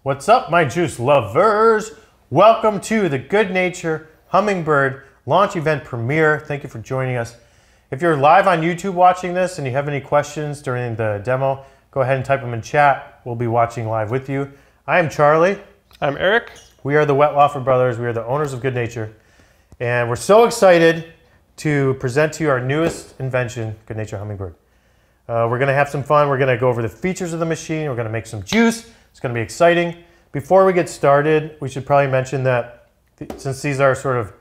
What's up, my juice lovers? Welcome to the Goodnature Hummingbird launch event premiere. Thank you for joining us. If you're live on YouTube watching this and you have any questions during the demo, go ahead and type them in chat. We'll be watching live with you. I am Charlie. I'm Eric. We are the Wettlaufer brothers. We are the owners of Goodnature. And we're so excited to present to you our newest invention, Goodnature Hummingbird. We're gonna have some fun. We're gonna go over the features of the machine. We're gonna make some juice. It's going to be exciting. Before we get started, we should probably mention that since these are sort of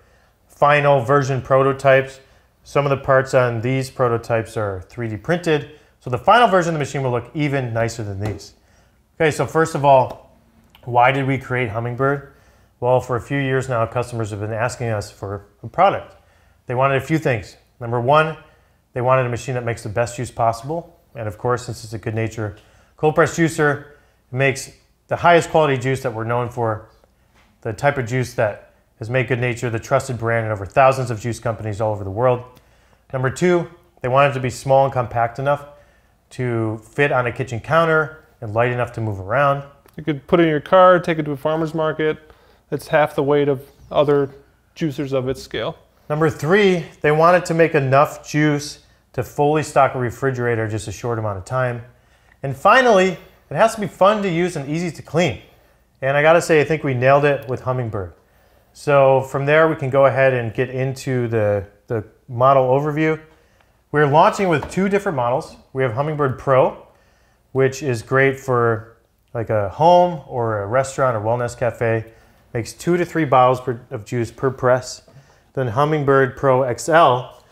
final version prototypes, some of the parts on these prototypes are 3D printed. So the final version of the machine will look even nicer than these. Okay, so first of all, why did we create Hummingbird? Well, for a few years now, customers have been asking us for a product. They wanted a few things. Number one, they wanted a machine that makes the best juice possible. And of course, since it's a Goodnature cold press juicer, it makes the highest quality juice that we're known for, the type of juice that has made Goodnature the trusted brand in over thousands of juice companies all over the world. Number two, they wanted it to be small and compact enough to fit on a kitchen counter and light enough to move around. You could put it in your car, take it to a farmer's market. It's half the weight of other juicers of its scale. Number three, they wanted to make enough juice to fully stock a refrigerator in just a short amount of time. And finally, it has to be fun to use and easy to clean. And I gotta say, I think we nailed it with Hummingbird. So from there, we can go ahead and get into the model overview. We're launching with two different models. We have Hummingbird Pro, which is great for like a home or a restaurant or wellness cafe. Makes 2 to 3 bottles of juice per press. Then Hummingbird Pro XL,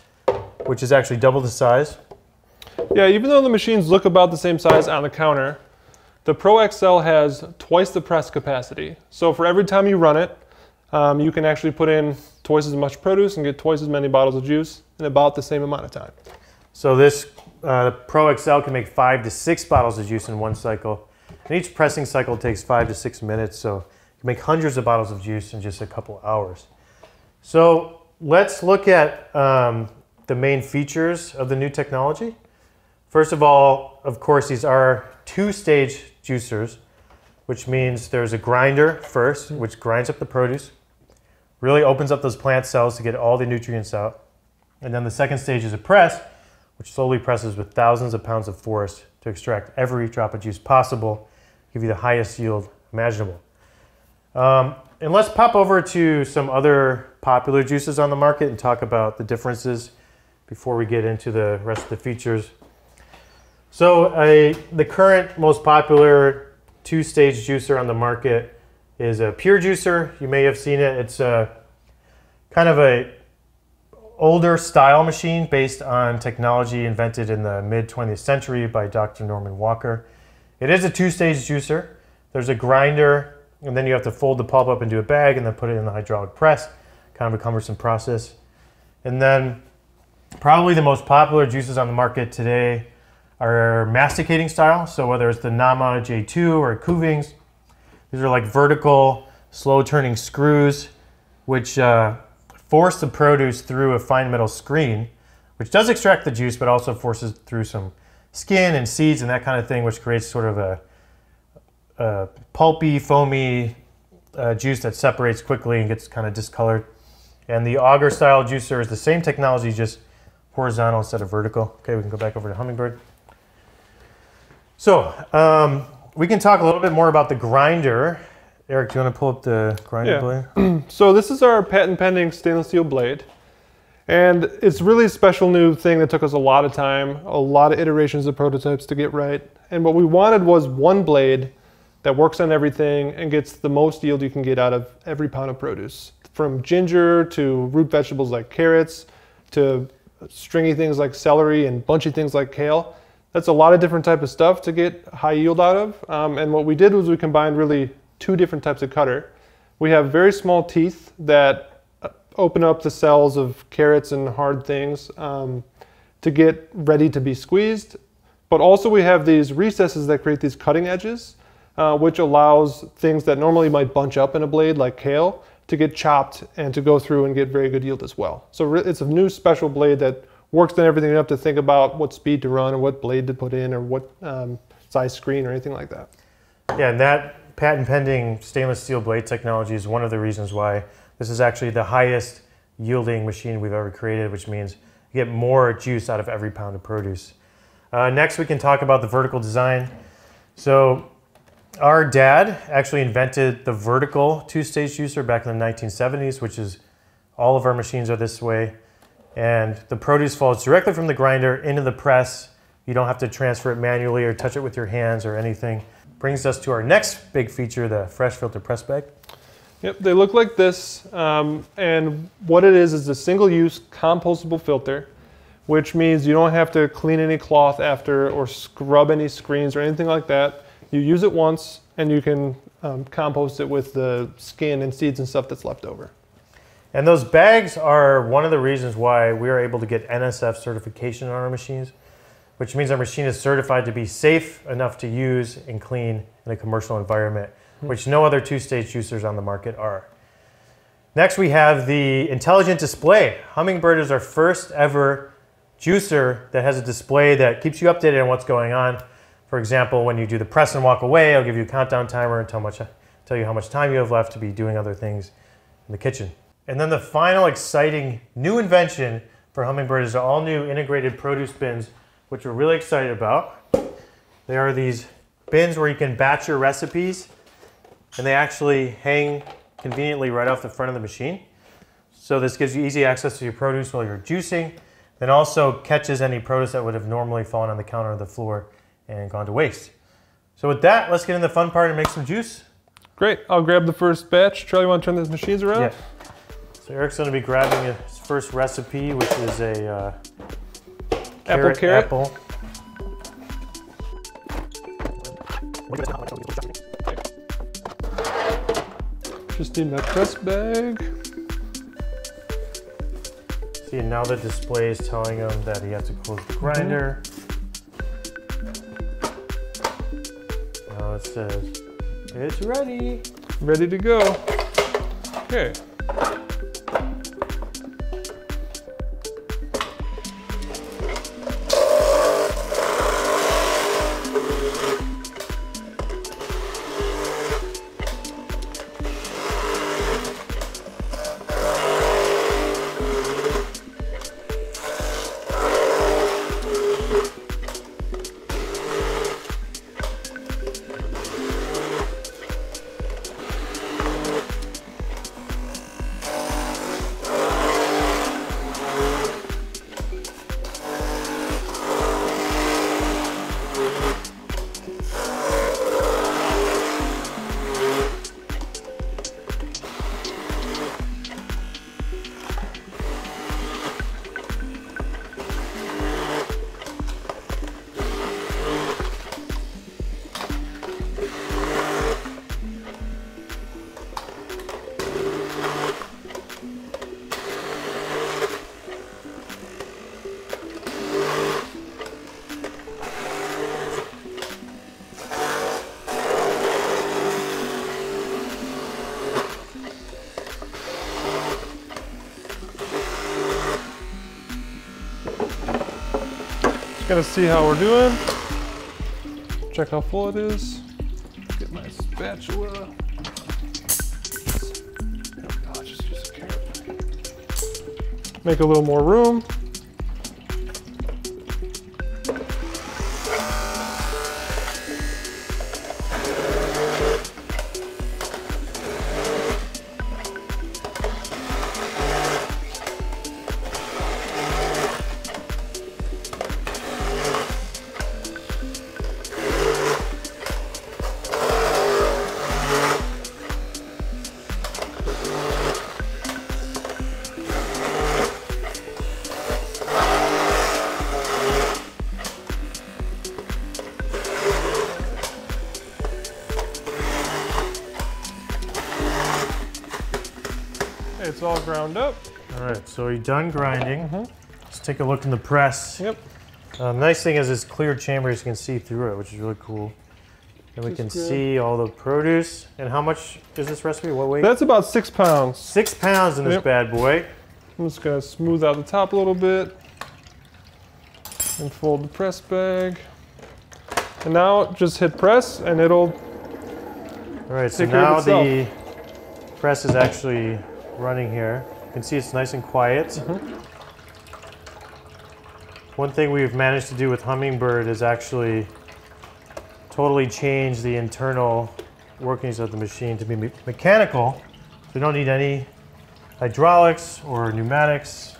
which is actually double the size. Yeah, even though the machines look about the same size on the counter, the Pro XL has twice the press capacity. So for every time you run it, you can actually put in twice as much produce and get twice as many bottles of juice in about the same amount of time. So this Pro XL can make 5 to 6 bottles of juice in one cycle. And each pressing cycle takes 5 to 6 minutes, so you can make hundreds of bottles of juice in just a couple hours. So let's look at the main features of the new technology. First of all, of course, these are two-stage juicers, which means there's a grinder first, which grinds up the produce, really opens up those plant cells to get all the nutrients out. And then the second stage is a press, which slowly presses with thousands of pounds of force to extract every drop of juice possible, give you the highest yield imaginable. And let's pop over to some other popular juices on the market and talk about the differences before we get into the rest of the features. So the current most popular two-stage juicer on the market is a pure juicer. You may have seen it. It's a kind of a older style machine based on technology invented in the mid-20th century by Dr. Norman Walker. It is a two-stage juicer. There's a grinder, and then you have to fold the pulp up into a bag and then put it in the hydraulic press. Kind of a cumbersome process. And then probably the most popular juices on the market today are masticating style. So whether it's the Nama J2 or Kuvings, these are like vertical, slow turning screws, which force the produce through a fine metal screen, which does extract the juice, but also forces through some skin and seeds and that kind of thing, which creates sort of a pulpy, foamy juice that separates quickly and gets kind of discolored. And the auger style juicer is the same technology, just horizontal instead of vertical. Okay, we can go back over to Hummingbird. So we can talk a little bit more about the grinder. Eric, do you want to pull up the grinder blade? So this is our patent pending stainless steel blade. And it's really a special new thing that took us a lot of time, a lot of iterations of prototypes to get right. And what we wanted was one blade that works on everything and gets the most yield you can get out of every pound of produce. From ginger to root vegetables like carrots to stringy things like celery and bunchy things like kale. That's a lot of different type of stuff to get high yield out of. And what we did was we combined really two different types of cutter. We have very small teeth that open up the cells of carrots and hard things to get ready to be squeezed. But also we have these recesses that create these cutting edges, which allows things that normally might bunch up in a blade like kale to get chopped and to go through and get very good yield as well. So it's a new special blade that works on everything. You don't have to think about what speed to run or what blade to put in or what size screen or anything like that. Yeah, and that patent pending stainless steel blade technology is one of the reasons why this is actually the highest yielding machine we've ever created, which means you get more juice out of every pound of produce. Next, we can talk about the vertical design. So our dad actually invented the vertical two-stage juicer back in the 1970s, which is all of our machines are this way. And the produce falls directly from the grinder into the press. You don't have to transfer it manually or touch it with your hands or anything. Brings us to our next big feature, the fresh filter press bag. Yep, they look like this. And what it is a single-use compostable filter, which means you don't have to clean any cloth after or scrub any screens or anything like that. You use it once and you can compost it with the skin and seeds and stuff that's left over. And those bags are one of the reasons why we are able to get NSF certification on our machines, which means our machine is certified to be safe enough to use and clean in a commercial environment, which no other two-stage juicers on the market are. Next, we have the intelligent display. Hummingbird is our first ever juicer that has a display that keeps you updated on what's going on. For example, when you do the press and walk away, I'll give you a countdown timer and tell you how much time you have left to be doing other things in the kitchen. And then the final exciting new invention for Hummingbird is the all new integrated produce bins, which we're really excited about. They are these bins where you can batch your recipes, and they actually hang conveniently right off the front of the machine. So this gives you easy access to your produce while you're juicing, then also catches any produce that would have normally fallen on the counter or the floor and gone to waste. So with that, let's get in the fun part and make some juice. Great, I'll grab the first batch. Charlie, you want to turn these machines around? Yeah. So Eric's going to be grabbing his first recipe, which is a carrot. Apple. Just need my press bag. See, now the display is telling him that he has to close the grinder. Now it says, it's ready. Ready to go. Okay. Gonna see how we're doing. Check how full it is. Get my spatula. Oh, just use a carrot. Make a little more room. It's all ground up. All right, so you're done grinding. Let's take a look in the press. Yep. Nice thing is this clear chamber, you can see through it, which is really cool. And we can see all the produce. And how much is this recipe? What weight? That's about 6 pounds. 6 pounds in this bad boy. I'm just gonna smooth out the top a little bit and fold the press bag. And now just hit press and it'll All right, so take care now of itself. the press is actually running here. You can see it's nice and quiet. One thing we've managed to do with Hummingbird is actually totally change the internal workings of the machine to be mechanical. We don't need any hydraulics or pneumatics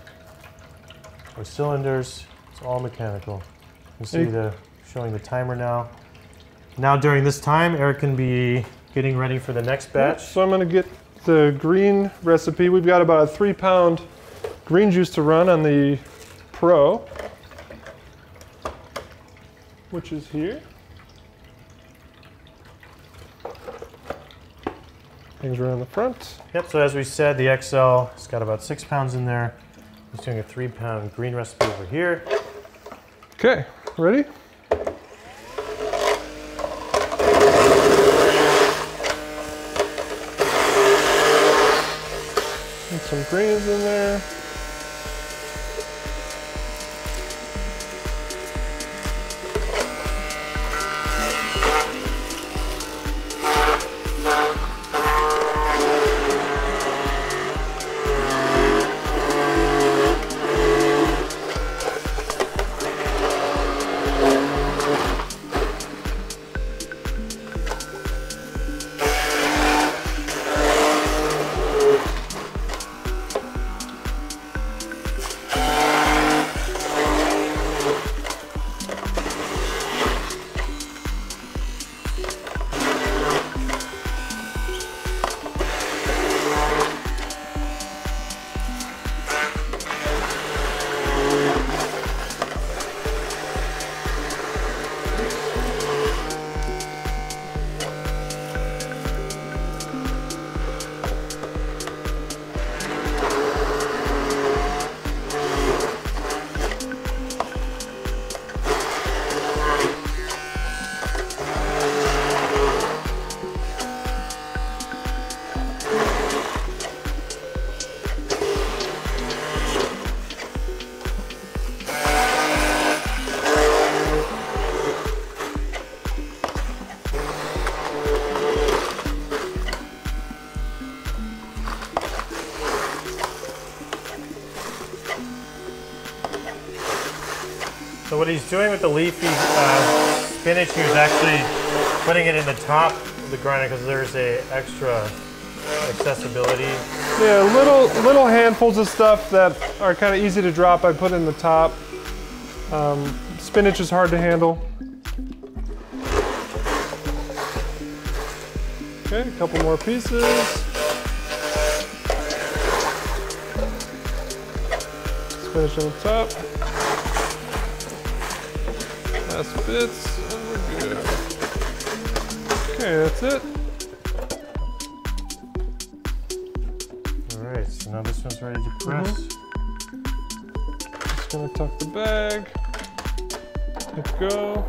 or cylinders. It's all mechanical. You can see showing the timer now. Now during this time, Eric can be getting ready for the next batch. So I'm going to get the green recipe. We've got about a 3-pound green juice to run on the Pro, which is here. Things right on the front. Yep, so as we said, the XL has got about 6 pounds in there. Just doing a 3-pound green recipe over here. Okay, ready? And some greens in there. So what he's doing with the leafy spinach, he was actually putting it in the top of the grinder because there's a extra accessibility. Yeah, little handfuls of stuff that are kind of easy to drop, I put in the top. Spinach is hard to handle. Okay, a couple more pieces. Spinach on the top. Last bits, and we're good. Okay, that's it. All right, so now this one's ready to press. Just gonna tuck the bag. Let go.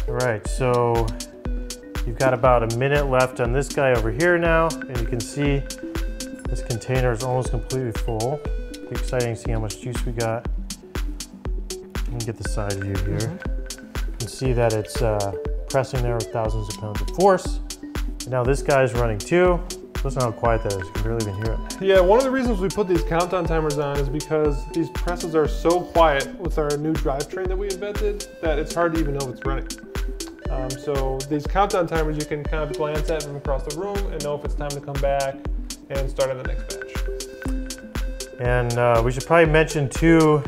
All right, so you've got about a minute left on this guy over here now, and you can see this container is almost completely full. It'll be exciting to see how much juice we got. Let me get the side view here. You can see that it's pressing there with thousands of pounds of force. And now this guy's running too. Listen how quiet that is, you can barely even hear it. Yeah, one of the reasons we put these countdown timers on is because these presses are so quiet with our new drivetrain that we invented that it's hard to even know if it's running. So these countdown timers you can kind of glance at from across the room and know if it's time to come back and start on the next batch. And we should probably mention too,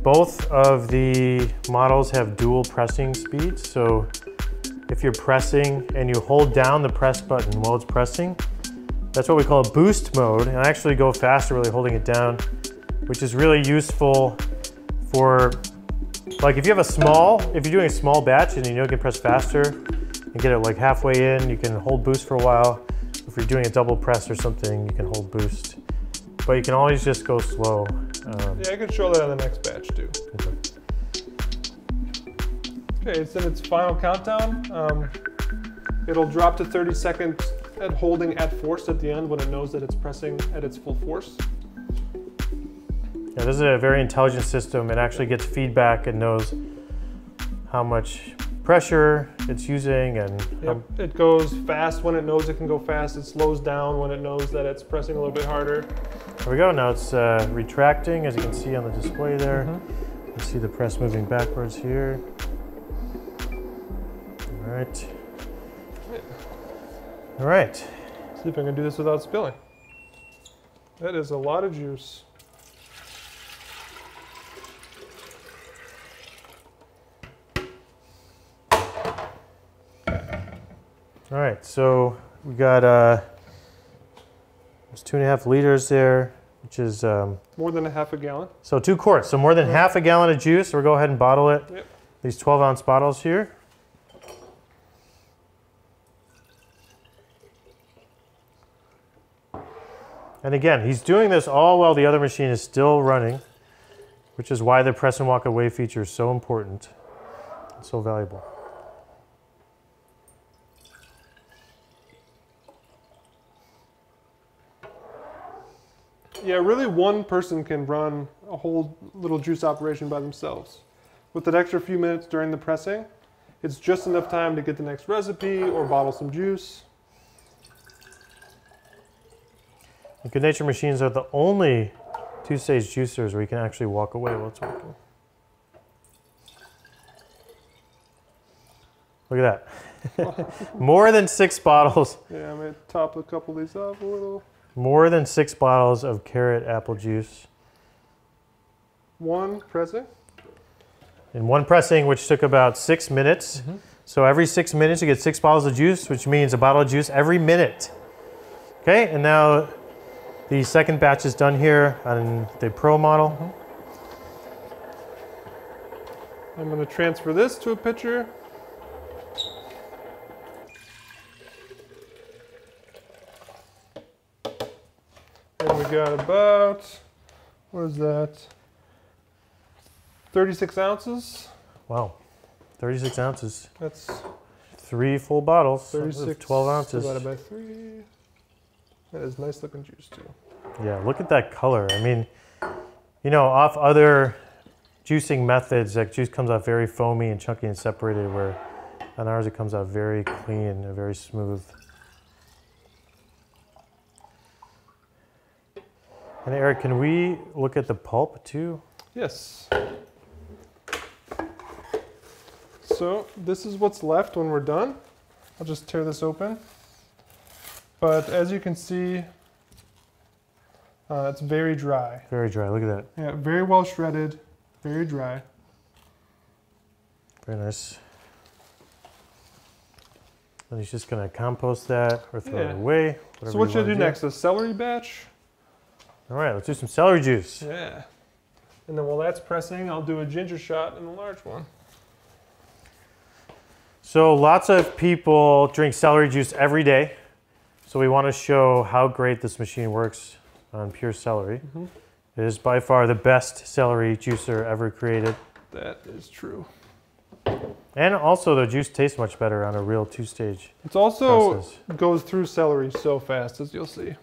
both of the models have dual pressing speeds. So if you're pressing and you hold down the press button while it's pressing, that's what we call a boost mode. And I actually go faster really holding it down, which is really useful for, like if you're doing a small batch and you know you can press faster and get it like halfway in, you can hold boost for a while. If you're doing a double press or something, you can hold boost. But you can always just go slow. Yeah, I can show that on the next batch too. Okay, it's in its final countdown. It'll drop to 30 seconds at holding at force at the end when it knows that it's pressing at its full force. Yeah, this is a very intelligent system. It actually gets feedback and knows how much pressure it's using, and it goes fast when it knows it can go fast. It slows down when it knows that it's pressing a little bit harder. There we go. Now it's retracting, as you can see on the display there. You see the press moving backwards here. All right. All right. See if I can do this without spilling. That is a lot of juice. All right, so we got there's 2.5 liters there, which is more than a half a gallon. So 2 quarts, so more than half a gallon of juice. So we'll go ahead and bottle it. Yep. These 12-ounce bottles here. And again, he's doing this all while the other machine is still running, which is why the press and walk away feature is so important and so valuable. Yeah, really one person can run a whole little juice operation by themselves. With that extra few minutes during the pressing, it's just enough time to get the next recipe or bottle some juice. The Goodnature machines are the only 2-stage juicers where you can actually walk away while it's working. Look at that. More than 6 bottles. Yeah, I'm going to top a couple of these off a little. More than 6 bottles of carrot apple juice. One pressing. In one pressing, which took about 6 minutes. So every 6 minutes you get 6 bottles of juice, which means a bottle of juice every minute. Okay, and now the second batch is done here on the Pro model. I'm going to transfer this to a pitcher. And we got about, what is that? 36 ounces. Wow, 36 ounces. That's 3 full bottles. 36, 12 ounces. Divided by 3. That is nice looking juice too. Yeah, look at that color. I mean, you know, off other juicing methods, that juice comes out very foamy and chunky and separated, where on ours it comes out very clean and very smooth. And Eric, can we look at the pulp too? Yes. So this is what's left when we're done. I'll just tear this open. But as you can see, it's very dry. Very dry, look at that. Yeah, very well shredded, very dry. Very nice. And he's just gonna compost that or throw it away. So what should I do next? A celery batch? All right, let's do some celery juice. Yeah. And then while that's pressing, I'll do a ginger shot in the large one. So lots of people drink celery juice every day. So we want to show how great this machine works on pure celery. It is by far the best celery juicer ever created. That is true. And also the juice tastes much better on a real 2-stage It also process. goes through celery so fast, as you'll see.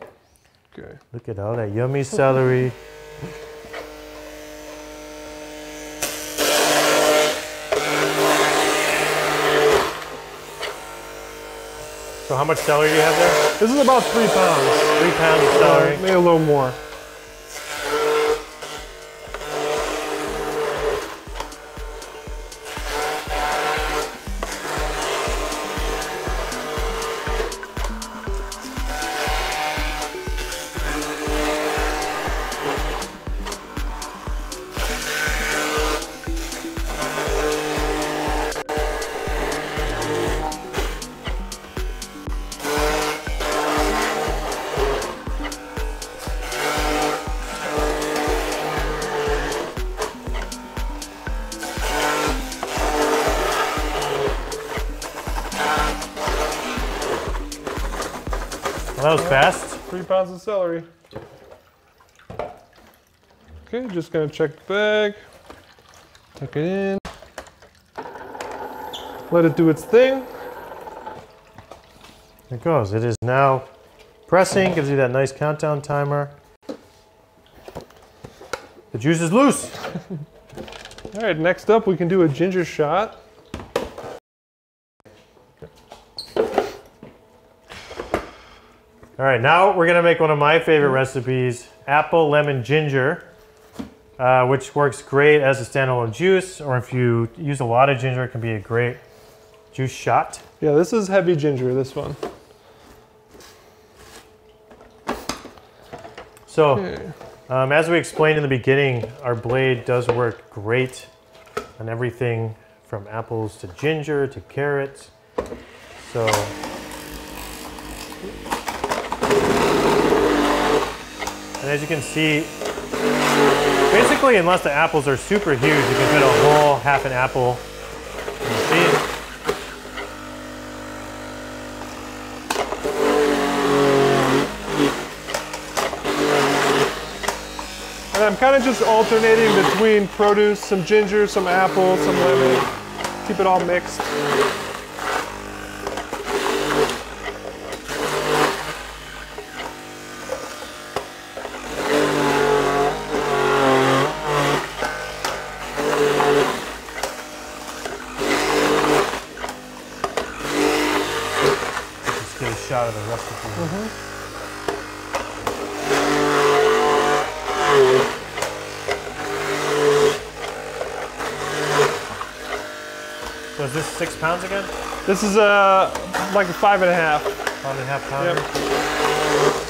Okay. Look at all that yummy celery. So how much celery do you have there? This is about 3 pounds. 3 pounds of celery. Maybe a little more. Well, that was fast. 3 pounds of celery. Okay, just gonna check the bag. Tuck it in. Let it do its thing. There it goes. It is now pressing, gives you that nice countdown timer. The juice is loose. All right, next up we can do a ginger shot. All right, now we're gonna make one of my favorite recipes, apple lemon ginger, which works great as a standalone juice, or if you use a lot of ginger, it can be a great juice shot. Yeah, this is heavy ginger, this one. So, Okay. as we explained in the beginning, our blade does work great on everything from apples to ginger to carrots. So, and as you can see, basically, unless the apples are super huge, you can fit a whole half an apple in the machine. And I'm kind of just alternating between produce, some ginger, some apple, some lemon. Keep it all mixed. Get a shot of the recipe. So is this 6 pounds again? This is like a 5.5. 5.5 pounds. Yep.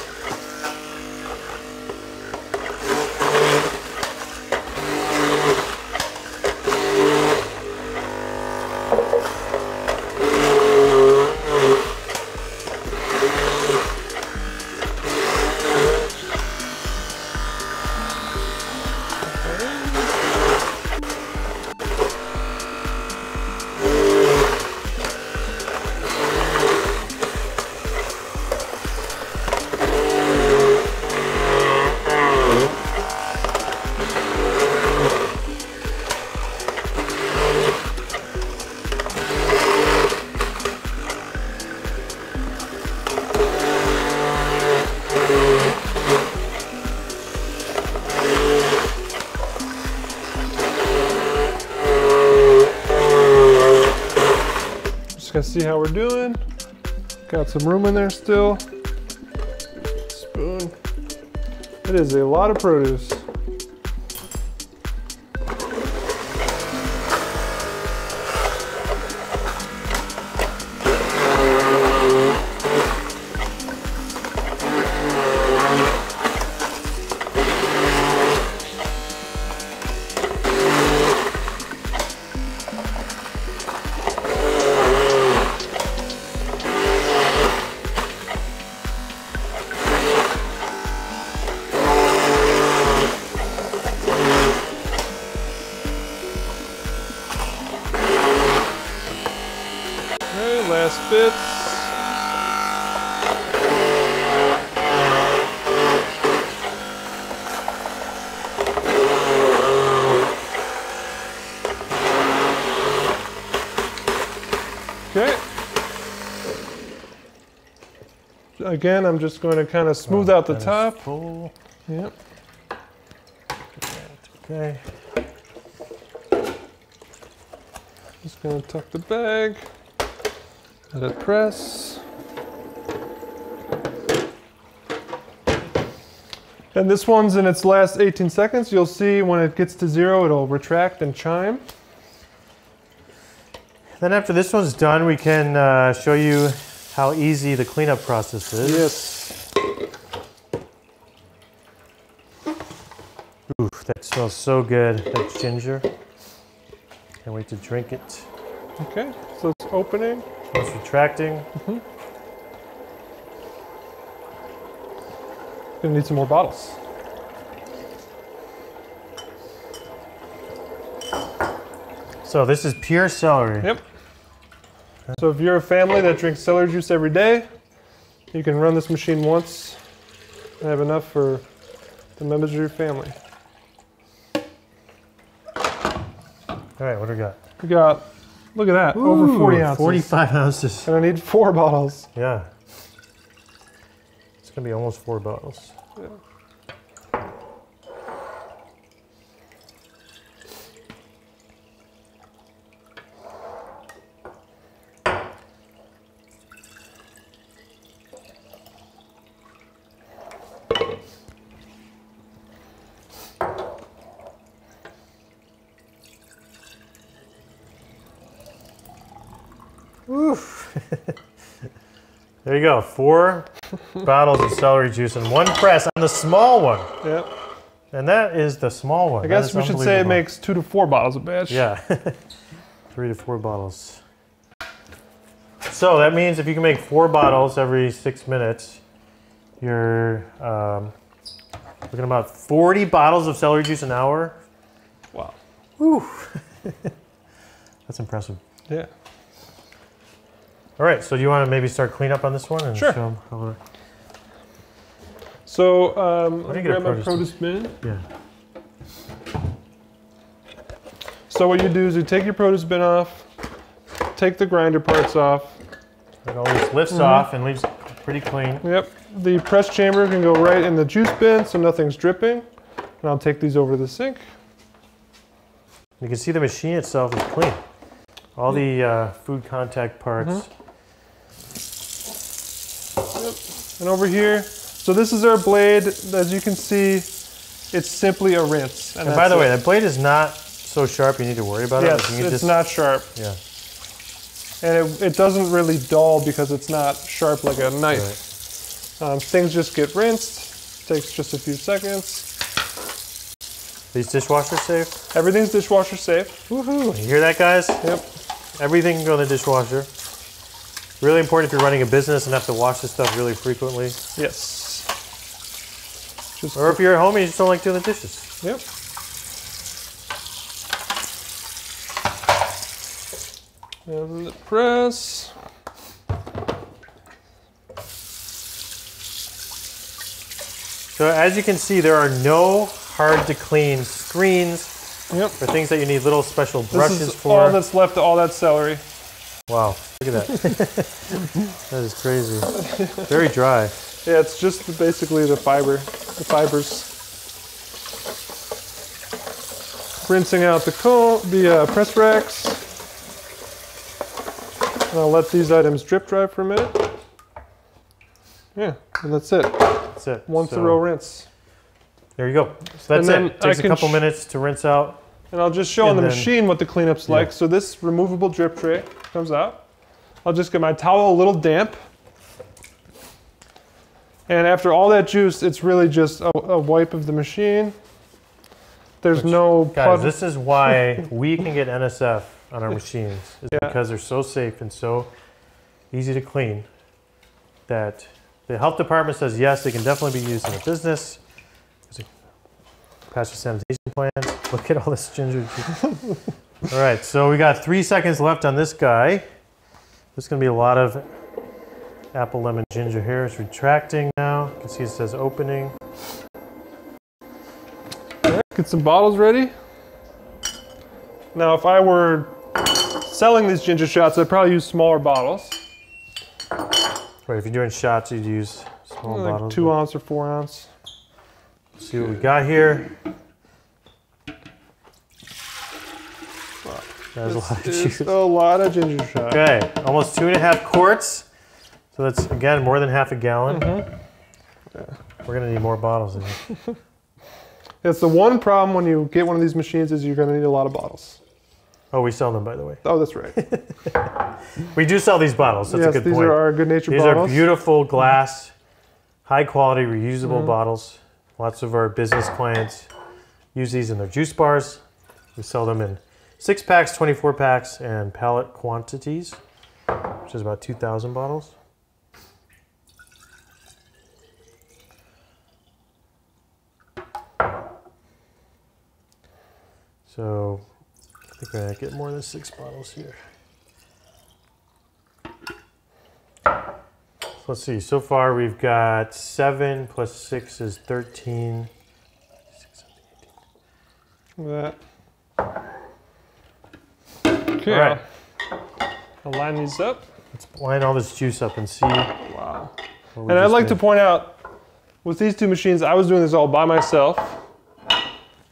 Just gonna see how we're doing. Got some room in there still. Spoon. It is a lot of produce. Okay, last bits. Okay. Again, I'm just going to kind of smooth out the That is top. full. Yep. Okay. Just going to tuck the bag. Let it press. And this one's in its last 18 seconds. You'll see when it gets to 0, it'll retract and chime. Then after this one's done, we can show you how easy the cleanup process is. Yes. Ooh, that smells so good, that ginger. Can't wait to drink it. Okay, so it's opening. It's retracting. Gonna need some more bottles. So this is pure celery. Yep. So if you're a family that drinks celery juice every day, you can run this machine once and have enough for the members of your family. All right, what do we got? We got, look at that, over 40 ounces. 45 ounces. And I need 4 bottles. Yeah. It's gonna be almost 4 bottles. Yeah. Oof. There you go, 4 bottles of celery juice in one press on the small one. Yep. And that is the small one. I guess we should say it makes 2 to 4 bottles a batch. Yeah, 3 to 4 bottles. So that means if you can make 4 bottles every 6 minutes, you're looking at about 40 bottles of celery juice an hour. Wow. Whew. That's impressive. Yeah. All right, so do you want to maybe start cleanup on this one? And sure. Show them how So, grab my produce bin. Yeah. So what you do is you take your produce bin off, take the grinder parts off. It always lifts off and leaves it pretty clean. Yep. The press chamber can go right in the juice bin so nothing's dripping. And I'll take these over to the sink. You can see the machine itself is clean. All the food contact parts. Yep. And over here, so this is our blade. As you can see, it's simply a rinse. And by the way, that blade is not so sharp you need to worry about it. Yes, it's not sharp. Yeah. And it doesn't really dull because it's not sharp like a knife. Right. Things just get rinsed. Takes just a few seconds. These dishwasher safe? Everything's dishwasher safe. Woohoo! You hear that, guys? Yep. Everything can go in the dishwasher. Really important if you're running a business and have to wash this stuff really frequently. Yes. Or if you're at home and you just don't like doing the dishes. Yep. And the press. So as you can see, there are no hard to clean screens or things that you need little special brushes this is for. All that's left, all that celery. Wow, look at that. That is crazy. Very dry. Yeah, it's just basically the fibers. Rinsing out the press racks. And I'll let these items drip dry for a minute. Yeah, and that's it. That's it. One thorough rinse. There you go. So that's it. It takes a couple minutes to rinse out. And I'll just show on the machine what the cleanup's like. So this removable drip tray comes out. I'll just get my towel a little damp. And after all that juice, it's really just a wipe of the machine. There's no guys, this is why we can get NSF on our machines. It's because they're so safe and so easy to clean that the health department says yes, they can definitely be used in a business. Pass your sanitation plans. Look at all this ginger juice. All right, so we got 3 seconds left on this guy. There's going to be a lot of apple, lemon, ginger here. It's retracting now. You can see it says opening. All right, get some bottles ready. Now, if I were selling these ginger shots, I'd probably use smaller bottles. Right, if you're doing shots, you'd use small bottles. Like 2 ounce or 4 ounce. See what we got here. There's a lot of juice. A lot of ginger shots. Okay, almost 2.5 quarts. So that's, again, more than half a gallon. We're going to need more bottles in here. It's the one problem when you get one of these machines is you're going to need a lot of bottles. Oh, we sell them, by the way. Oh, that's right. We do sell these bottles. That's a good point. These are our Goodnature bottles. These are beautiful glass, high-quality, reusable bottles. Lots of our business clients use these in their juice bars. We sell them in 6-packs, 24-packs, and pallet quantities, which is about 2,000 bottles. So I think we're gonna get more than 6 bottles here. So let's see, so far we've got 7 plus 6 is 13. 6, 7, 18. Look at that. Okay, all right. I'll line these up. Let's line all this juice up and see. Wow. And I'd like to point out, with these 2 machines, I was doing this all by myself.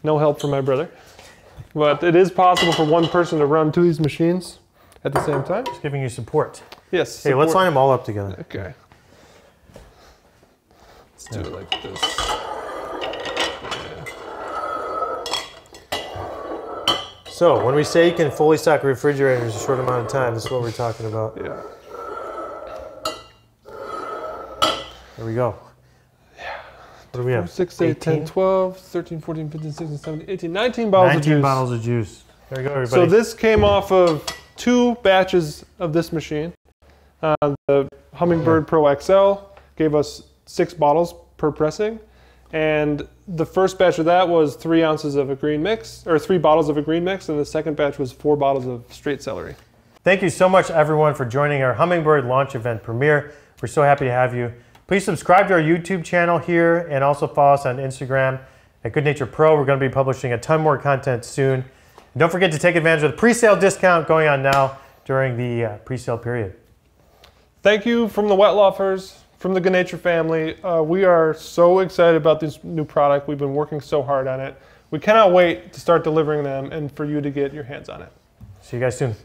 No help from my brother. But it is possible for one person to run 2 of these machines at the same time. Just giving you support. Yes. Hey, let's line them all up together. Okay. Let's do it like this. Yeah. So when we say you can fully stock a refrigerator in a short amount of time, this is what we're talking about. Yeah. There we go. Yeah. What do we have? 6, 8, 10, 12, 13, 14, 15, 16, 17, 18, 19 bottles of juice. 19 bottles of juice. There we go, everybody. So this came off of 2 batches of this machine. The Hummingbird Pro XL gave us 6 bottles per pressing. And the first batch of that was 3 ounces of a green mix, or 3 bottles of a green mix, and the second batch was 4 bottles of straight celery. Thank you so much, everyone, for joining our Hummingbird launch event premiere. We're so happy to have you. Please subscribe to our YouTube channel here and also follow us on Instagram at Goodnature Pro. We're going to be publishing a ton more content soon. And don't forget to take advantage of the pre-sale discount going on now during the pre-sale period. Thank you from the Wetloffers, from the Goodnature family. We are so excited about this new product. We've been working so hard on it. We cannot wait to start delivering them and for you to get your hands on it. See you guys soon.